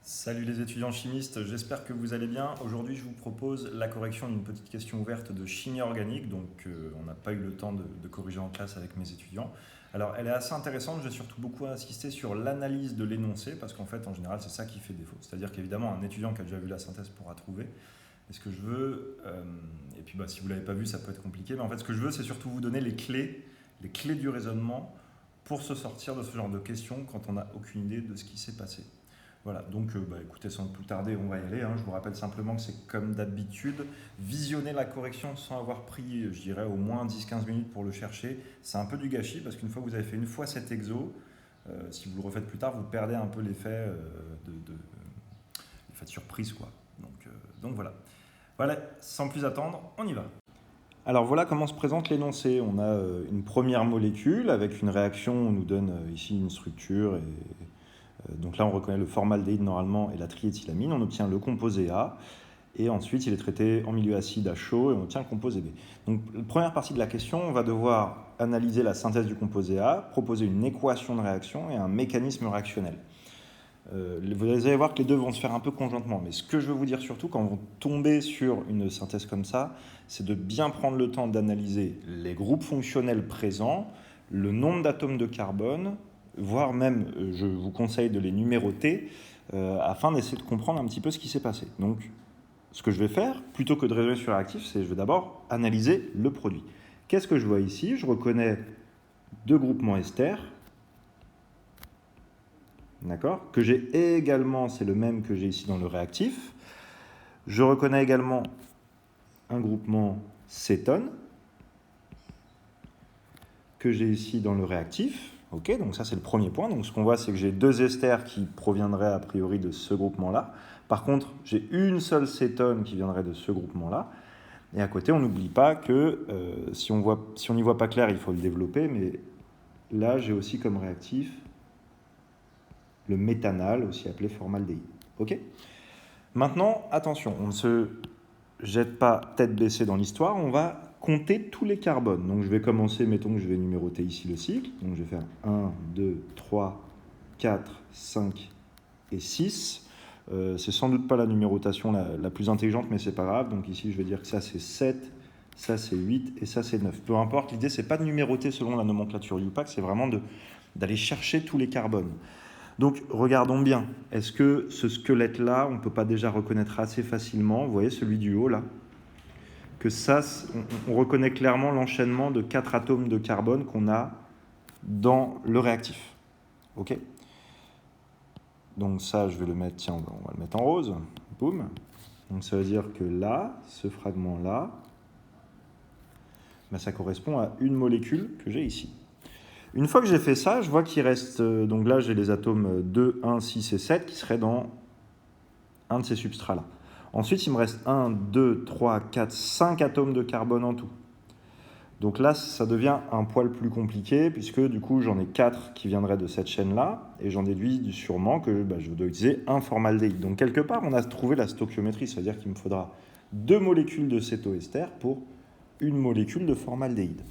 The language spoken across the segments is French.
Salut les étudiants chimistes, j'espère que vous allez bien. Aujourd'hui, je vous propose la correction d'une petite question ouverte de chimie organique, donc on n'a pas eu le temps de corriger en classe avec mes étudiants. Alors, elle est assez intéressante, j'ai surtout beaucoup insisté sur l'analyse de l'énoncé, parce qu'en fait, en général, c'est ça qui fait défaut. C'est-à-dire qu'évidemment, un étudiant qui a déjà vu la synthèse pourra trouver. Mais ce que je veux, et puis si vous ne l'avez pas vu, ça peut être compliqué, mais en fait, ce que je veux, c'est surtout vous donner les clés du raisonnement pour se sortir de ce genre de questions quand on n'a aucune idée de ce qui s'est passé. Voilà, donc écoutez, sans plus tarder, on va y aller, hein. Je vous rappelle simplement que c'est comme d'habitude, visionner la correction sans avoir pris, je dirais, au moins 10-15 minutes pour le chercher, c'est un peu du gâchis parce qu'une fois que vous avez fait une fois cet exo, si vous le refaites plus tard, vous perdez un peu l'effet de surprise, quoi. Donc voilà. Voilà, sans plus attendre, on y va. Alors voilà comment se présente l'énoncé. On a une première molécule avec une réaction, on nous donne ici une structure donc là, on reconnaît le formaldéhyde normalement et la triéthylamine. On obtient le composé A. Et ensuite, il est traité en milieu acide à chaud et on obtient le composé B. Donc, la première partie de la question, on va devoir analyser la synthèse du composé A, proposer une équation de réaction et un mécanisme réactionnel. Vous allez voir que les deux vont se faire un peu conjointement. Mais ce que je veux vous dire surtout, quand vous tombez sur une synthèse comme ça, c'est de bien prendre le temps d'analyser les groupes fonctionnels présents, le nombre d'atomes de carbone, voire même, je vous conseille de les numéroter, afin d'essayer de comprendre un petit peu ce qui s'est passé. Donc, ce que je vais faire, plutôt que de raisonner sur le réactif, c'est je vais d'abord analyser le produit. Qu'est-ce que je vois ici? Je reconnais deux groupements ester, d'accord, que j'ai également, c'est le même que j'ai ici dans le réactif. Je reconnais également un groupement cétone, que j'ai ici dans le réactif. Ok, donc ça c'est le premier point. Donc ce qu'on voit, c'est que j'ai deux esters qui proviendraient a priori de ce groupement-là. Par contre, j'ai une seule cétone qui viendrait de ce groupement-là. Et à côté, on n'oublie pas que si on n'y voit pas clair, il faut le développer. Mais là, j'ai aussi comme réactif le méthanal, aussi appelé formaldéhyde. Ok. Maintenant, attention, on ne se jette pas tête baissée dans l'histoire, on va compter tous les carbones. Donc je vais commencer, mettons que je vais numéroter ici le cycle. Donc je vais faire 1, 2, 3, 4, 5 et 6. C'est sans doute pas la numérotation la plus intelligente, mais c'est pas grave. Donc ici, je vais dire que ça c'est 7, ça c'est 8 et ça c'est 9. Peu importe, l'idée c'est pas de numéroter selon la nomenclature UPAC, c'est vraiment d'aller chercher tous les carbones. Donc regardons bien, est-ce que ce squelette-là, on ne peut pas déjà reconnaître assez facilement, vous voyez celui du haut là, que ça, on reconnaît clairement l'enchaînement de 4 atomes de carbone qu'on a dans le réactif. Ok. Donc ça, je vais le mettre, tiens, on va le mettre en rose, boum. Donc ça veut dire que là, ce fragment-là, ben ça correspond à une molécule que j'ai ici. Une fois que j'ai fait ça, je vois qu'il reste, donc là j'ai les atomes 2, 1, 6 et 7 qui seraient dans un de ces substrats-là. Ensuite, il me reste 1, 2, 3, 4, 5 atomes de carbone en tout. Donc là, ça devient un poil plus compliqué, puisque du coup, j'en ai 4 qui viendraient de cette chaîne-là, et j'en déduis sûrement que je dois utiliser un formaldéhyde. Donc quelque part, on a trouvé la stoichiométrie, c'est-à-dire qu'il me faudra 2 molécules de cétoester pour une molécule de formaldéhyde.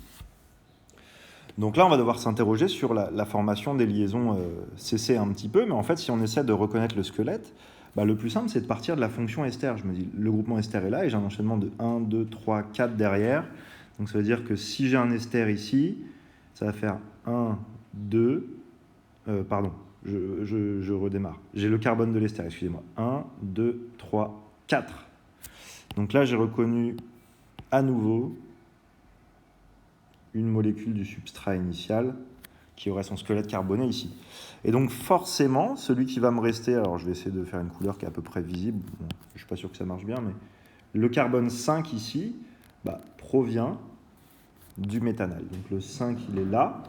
Donc là, on va devoir s'interroger sur la formation des liaisons CC un petit peu, mais en fait, si on essaie de reconnaître le squelette, le plus simple, c'est de partir de la fonction ester. Je me dis, le groupement ester est là, et j'ai un enchaînement de 1, 2, 3, 4 derrière. Donc ça veut dire que si j'ai un ester ici, ça va faire 1, 2, je redémarre. J'ai le carbone de l'ester, excusez-moi. 1, 2, 3, 4. Donc là, j'ai reconnu à nouveau une molécule du substrat initial qui aurait son squelette carboné ici. Et donc forcément, celui qui va me rester, alors je vais essayer de faire une couleur qui est à peu près visible, bon, je ne suis pas sûr que ça marche bien, mais le carbone 5 ici provient du méthanal. Donc le 5, il est là.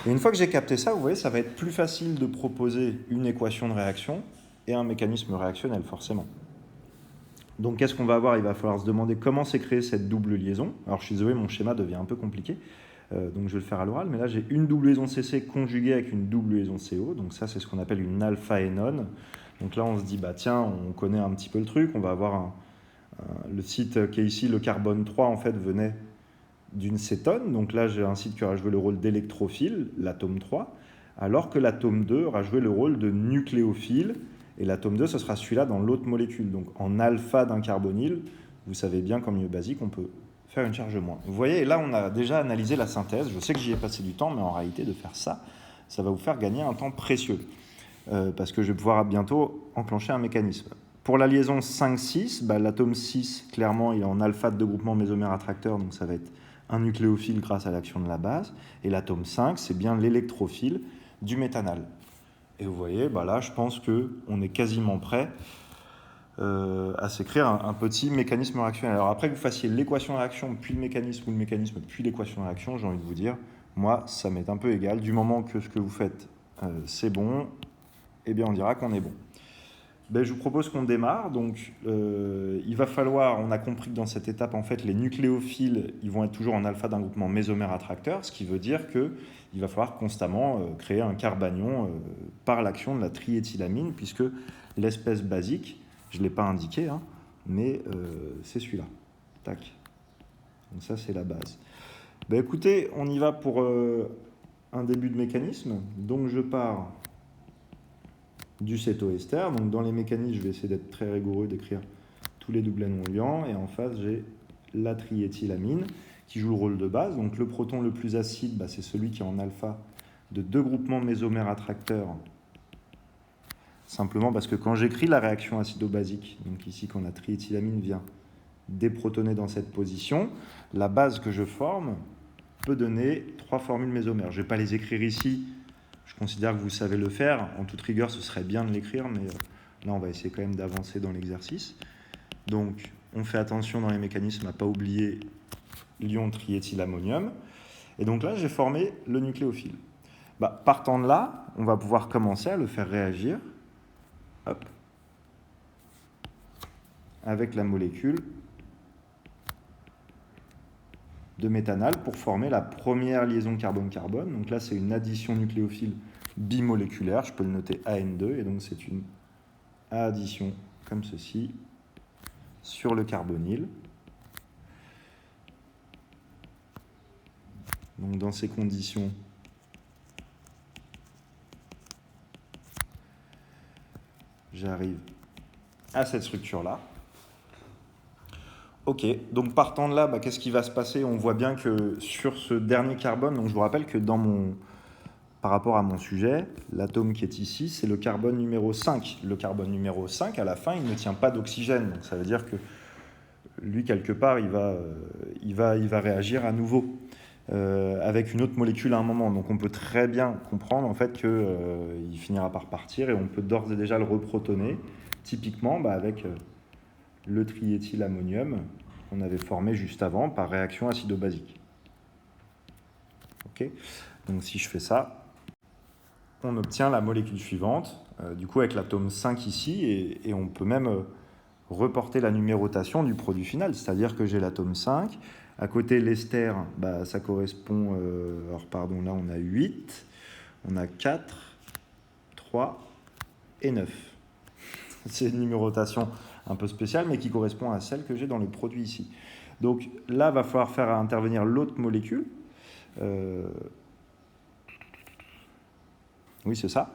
Et une fois que j'ai capté ça, vous voyez, ça va être plus facile de proposer une équation de réaction et un mécanisme réactionnel, forcément. Donc qu'est-ce qu'on va avoir? Il va falloir se demander comment s'est créée cette double liaison. Alors je suis désolé, mon schéma devient un peu compliqué, donc je vais le faire à l'oral, mais là j'ai une double liaison CC conjuguée avec une double liaison CO, donc ça c'est ce qu'on appelle une alpha-énone. Donc là on se dit, tiens, on connaît un petit peu le truc, on va avoir le site qui est ici, le carbone 3 en fait venait d'une cétone, donc là j'ai un site qui aura joué le rôle d'électrophile, l'atome 3, alors que l'atome 2 aura joué le rôle de nucléophile, et l'atome 2, ce sera celui-là dans l'autre molécule. Donc en alpha d'un carbonyle, vous savez bien qu'en milieu basique, on peut faire une charge moins. Vous voyez, là, on a déjà analysé la synthèse. Je sais que j'y ai passé du temps, mais en réalité, de faire ça, ça va vous faire gagner un temps précieux. Parce que je vais pouvoir bientôt enclencher un mécanisme. Pour la liaison 5-6, l'atome 6, clairement, il est en alpha de groupement mésomère attracteur, donc ça va être un nucléophile grâce à l'action de la base. Et l'atome 5, c'est bien l'électrophile du méthanal. Et vous voyez, là, je pense qu'on est quasiment prêt à s'écrire un petit mécanisme réactionnel. Alors après que vous fassiez l'équation de réaction, puis le mécanisme, ou le mécanisme, puis l'équation de réaction, j'ai envie de vous dire, moi, ça m'est un peu égal. Du moment que ce que vous faites, c'est bon, eh bien, on dira qu'on est bon. Je vous propose qu'on démarre. Donc, il va falloir, on a compris que dans cette étape, en fait, les nucléophiles, ils vont être toujours en alpha d'un groupement mésomère attracteur, ce qui veut dire qu'il va falloir constamment créer un carbanion par l'action de la triéthylamine, puisque l'espèce basique, je ne l'ai pas indiqué, mais c'est celui-là. Tac. Donc ça, c'est la base. Écoutez, on y va pour un début de mécanisme. Donc, je pars du cétoester. Donc dans les mécanismes, je vais essayer d'être très rigoureux, d'écrire tous les doublets non liants. Et en face, j'ai la triéthylamine qui joue le rôle de base. Donc le proton le plus acide, c'est celui qui est en alpha de deux groupements mésomères attracteurs. Simplement parce que quand j'écris la réaction acido-basique, donc ici quand la triéthylamine vient déprotoner dans cette position, la base que je forme peut donner 3 formules mésomères. Je ne vais pas les écrire ici. Je considère que vous savez le faire. En toute rigueur, ce serait bien de l'écrire, mais là, on va essayer quand même d'avancer dans l'exercice. Donc, on fait attention dans les mécanismes à ne pas oublier l'ion triéthylammonium. Et donc là, j'ai formé le nucléophile. Partant de là, on va pouvoir commencer à le faire réagir avec la molécule de méthanal pour former la première liaison carbone-carbone. Donc là, c'est une addition nucléophile bimoléculaire. Je peux le noter AN2. Et donc, c'est une addition comme ceci sur le carbonyle. Donc, dans ces conditions, j'arrive à cette structure-là. Ok, donc partant de là, qu'est-ce qui va se passer? On voit bien que sur ce dernier carbone, donc je vous rappelle que par rapport à mon sujet, l'atome qui est ici, c'est le carbone numéro 5. Le carbone numéro 5, à la fin, il ne tient pas d'oxygène. Donc ça veut dire que lui, quelque part, il va réagir à nouveau avec une autre molécule à un moment. Donc on peut très bien comprendre en fait qu'il finira par partir et on peut d'ores et déjà le reprotoner, typiquement avec le triéthylammonium qu'on avait formé juste avant par réaction acido-basique. Ok. Donc si je fais ça, on obtient la molécule suivante, du coup avec l'atome 5 ici, et on peut même reporter la numérotation du produit final, c'est-à-dire que j'ai l'atome 5, à côté l'ester, ça correspond, là on a 8, on a 4, 3 et 9. C'est une numérotation un peu spéciale, mais qui correspond à celle que j'ai dans le produit ici. Donc là, il va falloir faire intervenir l'autre molécule. Oui, c'est ça.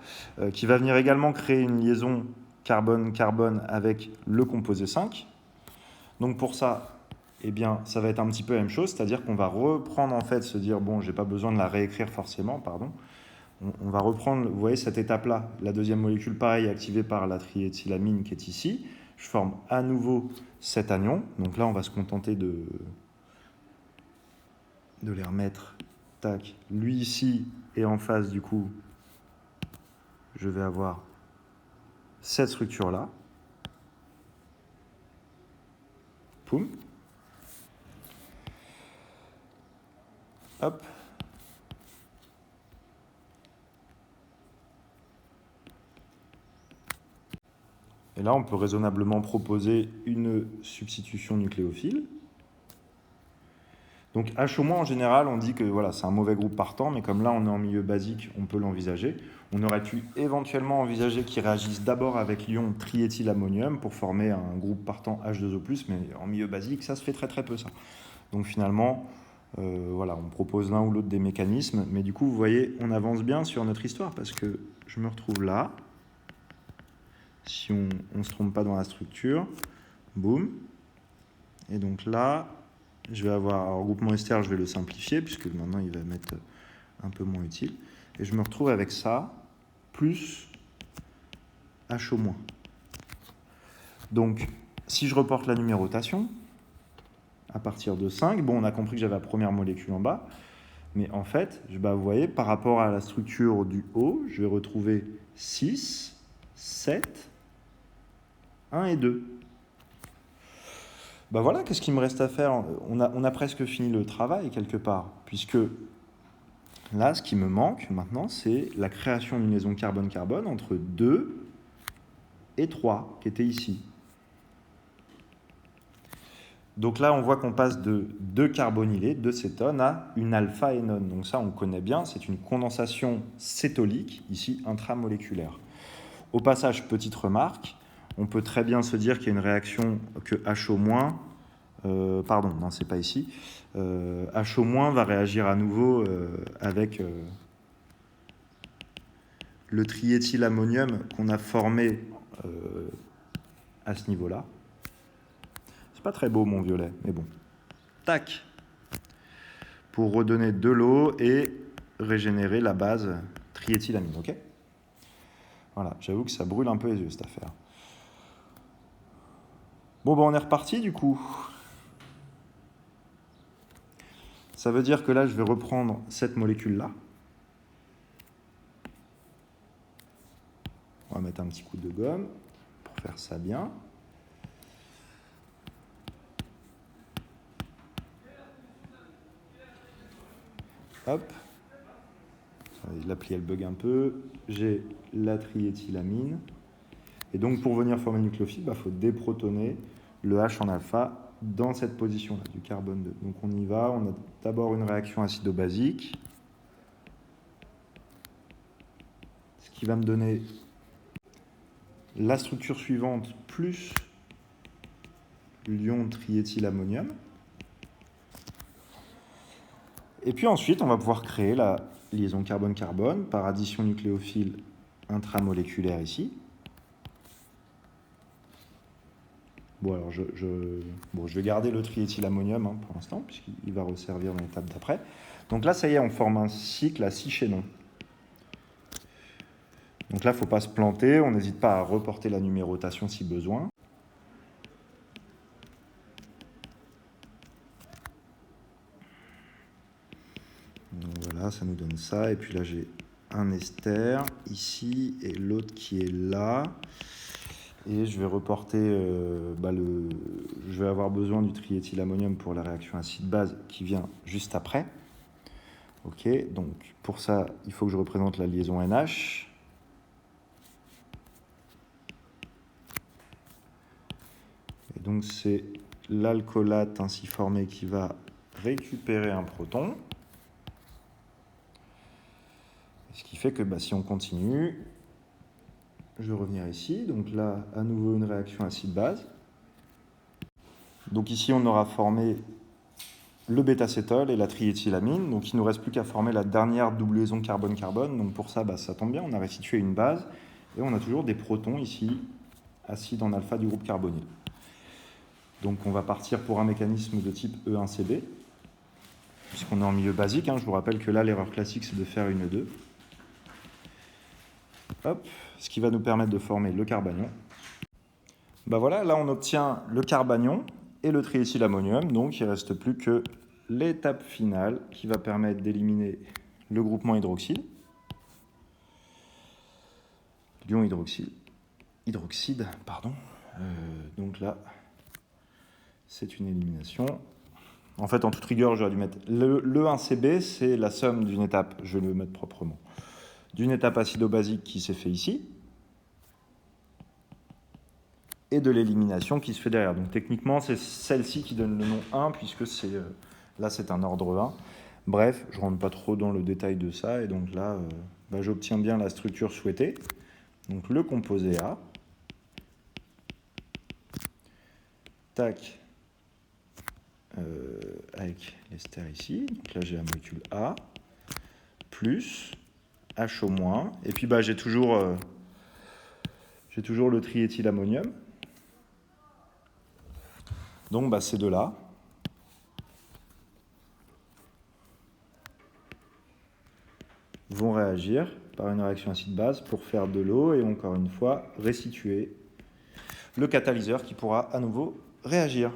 Qui va venir également créer une liaison carbone-carbone avec le composé 5. Donc pour ça, ça va être un petit peu la même chose, c'est-à-dire qu'on va reprendre en fait, se dire, bon, j'ai pas besoin de la réécrire forcément, pardon. On va reprendre, vous voyez, cette étape-là, la deuxième molécule, pareil, activée par la triéthylamine qui est ici. Je forme à nouveau cet anion. Donc là, on va se contenter de les remettre. Tac. Lui ici, et en face, du coup, je vais avoir cette structure-là. Poum. Hop. Et là, on peut raisonnablement proposer une substitution nucléophile. Donc H-, en général, on dit que voilà, c'est un mauvais groupe partant, mais comme là, on est en milieu basique, on peut l'envisager. On aurait pu éventuellement envisager qu'il réagisse d'abord avec l'ion triéthylammonium pour former un groupe partant H2O+, mais en milieu basique, ça se fait très très peu, ça. Donc finalement, on propose l'un ou l'autre des mécanismes, mais du coup, vous voyez, on avance bien sur notre histoire, parce que je me retrouve là, si on ne se trompe pas dans la structure. Boum. Et donc là, je vais avoir, alors, groupement ester, je vais le simplifier, puisque maintenant il va m'être un peu moins utile. Et je me retrouve avec ça, plus H au moins. Donc, si je reporte la numérotation, à partir de 5, bon, on a compris que j'avais la première molécule en bas, mais en fait, vous voyez, par rapport à la structure du haut, je vais retrouver 6, 7, 1 et 2. Voilà, qu'est-ce qu'il me reste à faire? On a presque fini le travail, quelque part, puisque là, ce qui me manque maintenant, c'est la création d'une liaison carbone-carbone entre 2 et 3, qui était ici. Donc là, on voit qu'on passe de 2 carbonylés, 2 cétones, à une alpha-énone. Donc ça, on connaît bien, c'est une condensation cétolique, ici intramoléculaire. Au passage, petite remarque, on peut très bien se dire qu'il y a une réaction que HO-, pardon, non, c'est pas ici, HO- va réagir à nouveau avec le triéthylammonium qu'on a formé à ce niveau-là. C'est pas très beau mon violet, mais bon. Tac, pour redonner de l'eau et régénérer la base triéthylamine, ok? Voilà, j'avoue que ça brûle un peu les yeux cette affaire. Bon, on est reparti du coup. Ça veut dire que là, je vais reprendre cette molécule-là. On va mettre un petit coup de gomme pour faire ça bien. Hop. L'appli, elle bug un peu. J'ai la triéthylamine. Et donc, pour venir former le nucléophile, il faut déprotoner le H en alpha dans cette position-là, du carbone 2. Donc, on y va. On a d'abord une réaction acido-basique, ce qui va me donner la structure suivante plus l'ion triéthylammonium. Et puis ensuite, on va pouvoir créer la liaison carbone-carbone par addition nucléophile intramoléculaire ici. Bon, alors je vais garder le triéthylammonium pour l'instant, puisqu'il va resservir dans l'étape d'après. Donc là, ça y est, on forme un cycle à 6 chaînons. Donc là, il ne faut pas se planter, on n'hésite pas à reporter la numérotation si besoin. Donc voilà, ça nous donne ça. Et puis là, j'ai un ester ici et l'autre qui est là. Et je vais reporter, je vais avoir besoin du triéthylammonium pour la réaction acide-base qui vient juste après. Ok, donc pour ça, il faut que je représente la liaison NH. Et donc c'est l'alcoolate ainsi formé qui va récupérer un proton. Ce qui fait que si on continue, je vais revenir ici. Donc là, à nouveau une réaction acide-base. Donc ici, on aura formé le bêta-cétol et la triéthylamine. Donc il ne nous reste plus qu'à former la dernière double liaison carbone-carbone. Donc pour ça, ça tombe bien, on a restitué une base. Et on a toujours des protons ici, acides en alpha du groupe carbonyl. Donc on va partir pour un mécanisme de type E1CB, puisqu'on est en milieu basique. Je vous rappelle que là, l'erreur classique, c'est de faire une E2. Hop, ce qui va nous permettre de former le carbanion. Voilà, là on obtient le carbanion et le triéthylammonium, donc il ne reste plus que l'étape finale qui va permettre d'éliminer le groupement hydroxyle. L'ion hydroxyde, pardon. Donc là, c'est une élimination. En fait, en toute rigueur, j'aurais dû mettre le 1CB, c'est la somme d'une étape, je vais le mettre proprement, d'une étape acido-basique qui s'est fait ici, et de l'élimination qui se fait derrière. Donc techniquement, c'est celle-ci qui donne le nom 1, puisque là, c'est un ordre 1. Bref, je ne rentre pas trop dans le détail de ça, et donc là, j'obtiens bien la structure souhaitée. Donc le composé A. Tac. Avec l'ester ici. Donc là, j'ai la molécule A. Plus HO-. Et puis, j'ai toujours J'ai toujours le triéthylammonium. Donc bah, ces deux-là vont réagir par une réaction acide-base pour faire de l'eau et encore une fois restituer le catalyseur qui pourra à nouveau réagir.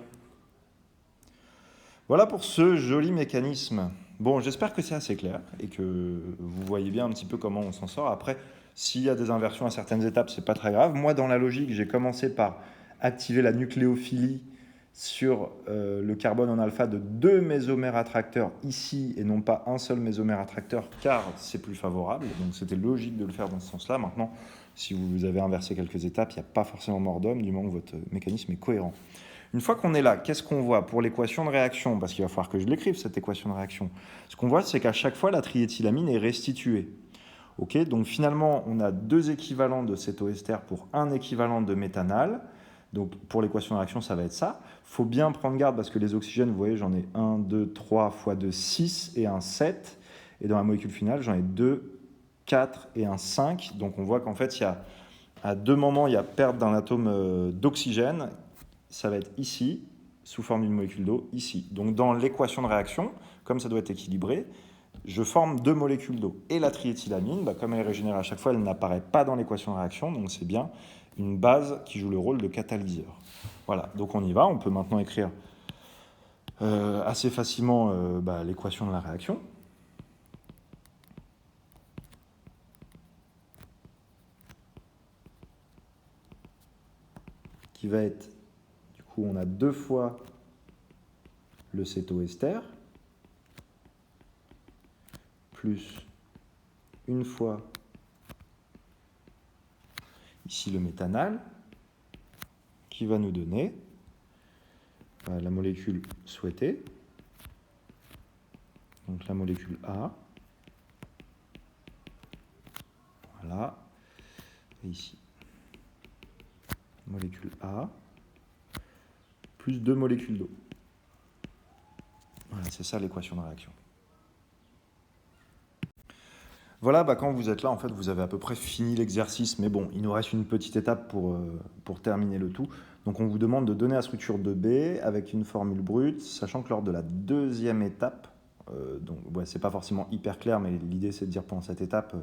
Voilà pour ce joli mécanisme. Bon, j'espère que c'est assez clair et que vous voyez bien un petit peu comment on s'en sort. Après, s'il y a des inversions à certaines étapes, c'est pas très grave. Moi, dans la logique, j'ai commencé par activer la nucléophilie sur le carbone en alpha de 2 mésomères attracteurs ici et non pas un seul mésomère attracteur car c'est plus favorable. Donc c'était logique de le faire dans ce sens-là. Maintenant, si vous avez inversé quelques étapes, il n'y a pas forcément mort d'homme du moment où votre mécanisme est cohérent. Une fois qu'on est là, qu'est-ce qu'on voit pour l'équation de réaction? Parce qu'il va falloir que je l'écrive, cette équation de réaction. Ce qu'on voit, c'est qu'à chaque fois, la triéthylamine est restituée. Okay, donc finalement, on a 2 équivalents de cétoester pour un équivalent de méthanal. Donc pour l'équation de réaction, ça va être ça. Il faut bien prendre garde parce que les oxygènes, vous voyez, j'en ai 1, 2, 3 fois 2, 6 et un 7. Et dans la molécule finale, j'en ai 2, 4 et un 5. Donc on voit qu'en fait, à 2 moments, il y a perte d'un atome d'oxygène. Ça va être ici, sous forme d'une molécule d'eau, ici. Donc dans l'équation de réaction, comme ça doit être équilibré, je forme 2 molécules d'eau. Et la triéthylamine, bah, comme elle est régénérée à chaque fois, elle n'apparaît pas dans l'équation de réaction, donc c'est bien une base qui joue le rôle de catalyseur. Voilà, donc on y va. On peut maintenant écrire assez facilement l'équation de la réaction. Qui va être, du coup, on a 2 fois le cétoester, plus une fois ici le méthanal, qui va nous donner la molécule souhaitée, donc la molécule A, voilà, et ici, molécule A, plus 2 molécules d'eau. Voilà, c'est ça l'équation de réaction. Voilà, quand vous êtes là, en fait, vous avez à peu près fini l'exercice, mais bon, il nous reste une petite étape pour terminer le tout. Donc on vous demande de donner la structure de B avec une formule brute, sachant que lors de la deuxième étape, c'est pas forcément hyper clair, mais l'idée c'est de dire pendant cette étape,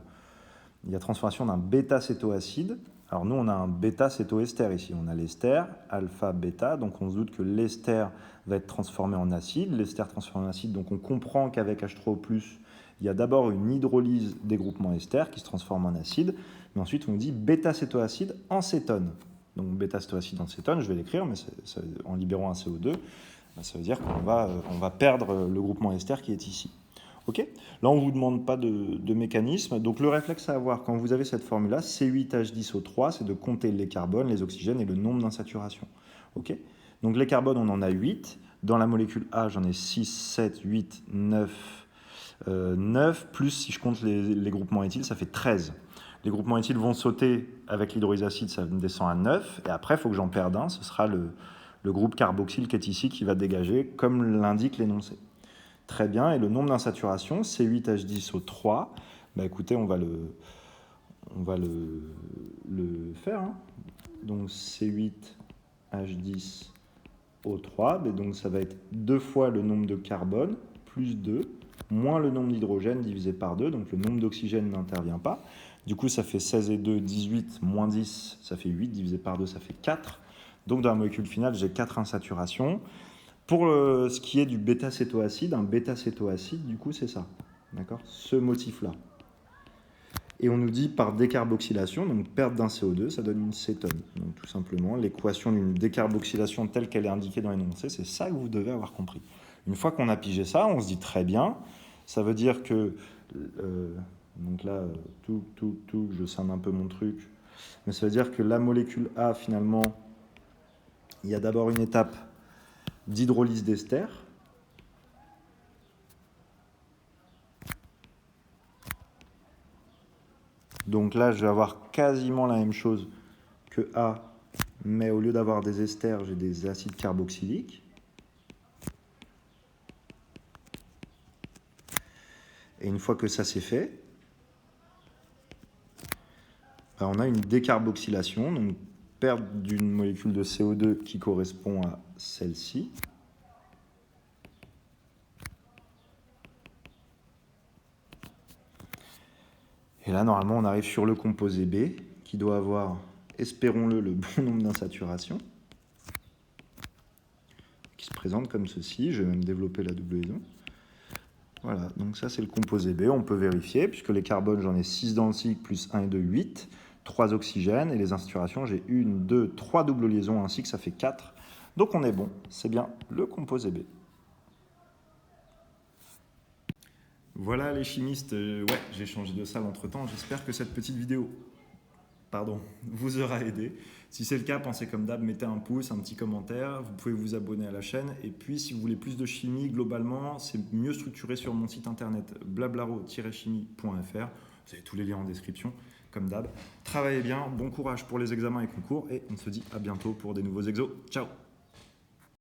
il y a transformation d'un bêta-cétoacide. Alors nous, on a un bêta-cétoester ici. On a l'ester, alpha, bêta. Donc on se doute que l'ester va être transformé en acide. L'ester transformé en acide, donc on comprend qu'avec H3O+, il y a d'abord une hydrolyse des groupements ester qui se transforme en acide. Mais ensuite, on dit bêta-cétoacide en cétone. Donc bêta-cétoacide en cétone, je vais l'écrire, mais en libérant un CO2, ça veut dire qu'on va perdre le groupement ester qui est ici. Okay, là, on ne vous demande pas de mécanisme. Donc, le réflexe à avoir quand vous avez cette formule-là, C8H10O3, c'est de compter les carbones, les oxygènes et le nombre d'insaturations. Okay, donc, les carbones, on en a 8. Dans la molécule A, j'en ai 6, 7, 8, 9, 9. Plus, si je compte les groupements éthyles, ça fait 13. Les groupements éthyles vont sauter avec l'hydrolysacide, ça descend à 9. Et après, il faut que j'en perde un. Ce sera le groupe carboxyle qui est ici qui va dégager, comme l'indique l'énoncé. Très bien, et le nombre d'insaturations, C8H10O3, écoutez, on va le faire. Hein. Donc C8H10O3, donc ça va être 2 fois le nombre de carbone, plus 2, moins le nombre d'hydrogène divisé par 2, donc le nombre d'oxygène n'intervient pas. Du coup, ça fait 16 et 2, 18, moins 10, ça fait 8, divisé par 2, ça fait 4. Donc dans la molécule finale, j'ai 4 insaturations. Pour ce qui est du bêta-cétoacide, un bêta-cétoacide, du coup, c'est ça. D'accord ? Ce motif-là. Et on nous dit par décarboxylation, donc perte d'un CO2, ça donne une cétone. Donc tout simplement, l'équation d'une décarboxylation telle qu'elle est indiquée dans l'énoncé, c'est ça que vous devez avoir compris. Une fois qu'on a pigé ça, on se dit très bien, ça veut dire que... donc là, je scinde un peu mon truc. Mais ça veut dire que la molécule A, finalement, il y a d'abord une étape d'hydrolyse d'ester. Donc là, je vais avoir quasiment la même chose que A, mais au lieu d'avoir des esters, j'ai des acides carboxyliques. Et une fois que ça c'est fait, Alors, on a une décarboxylation, donc perte d'une molécule de CO2 qui correspond à celle-ci. Et là, normalement, on arrive sur le composé B, qui doit avoir, espérons-le, le bon nombre d'insaturations, qui se présente comme ceci. Je vais même développer la double liaison. Voilà, donc ça, c'est le composé B. On peut vérifier, puisque les carbones, j'en ai 6 dans le cycle, plus 1 et 2, 8. 3 oxygènes, et les insaturations, j'ai 1, 2, 3 doubles liaisons, ainsi que ça fait 4. Donc on est bon, c'est bien le composé B. Voilà les chimistes, ouais, j'ai changé de salle entre-temps. J'espère que cette petite vidéo vous aura aidé. Si c'est le cas, pensez comme d'hab, mettez un pouce, un petit commentaire. Vous pouvez vous abonner à la chaîne. Et puis, si vous voulez plus de chimie, globalement, c'est mieux structuré sur mon site internet blablaro-chimie.fr. Vous avez tous les liens en description, comme d'hab. Travaillez bien, bon courage pour les examens et concours. Et on se dit à bientôt pour des nouveaux exos. Ciao!